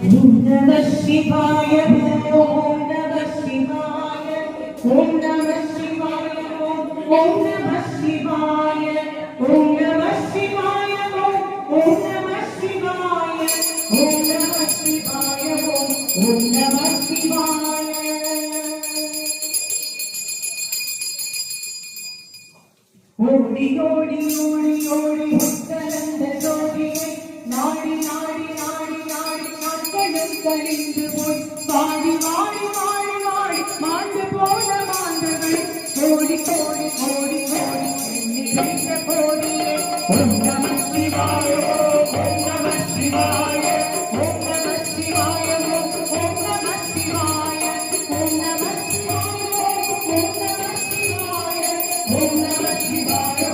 Namah Shivaya, Om Namah Shivaya, Om Namah Shivaya, Om Namah Shivaya, Om Namah Shivaya, Om Namah Shivaya, Om Namah Shivaya, Om Namah Shivaya. Odi odi odi odi uttalanda jodiye naadi naadi naadi naadi நாட்களும் கழிந்து போய் வாடி வாடி வாடி வாடி மாண்டு போன மாண்டுகள் கோடி கோடி கோடி கோடி எண்ணி வைத்த கோடியே ஓம் நம சிவாய ஓம் நம சிவாய ஓம் நம சிவாய ஓம் நம சிவாய ஓம் நம சிவாய ஓம் நம சிவாய ஓம் நம சிவாய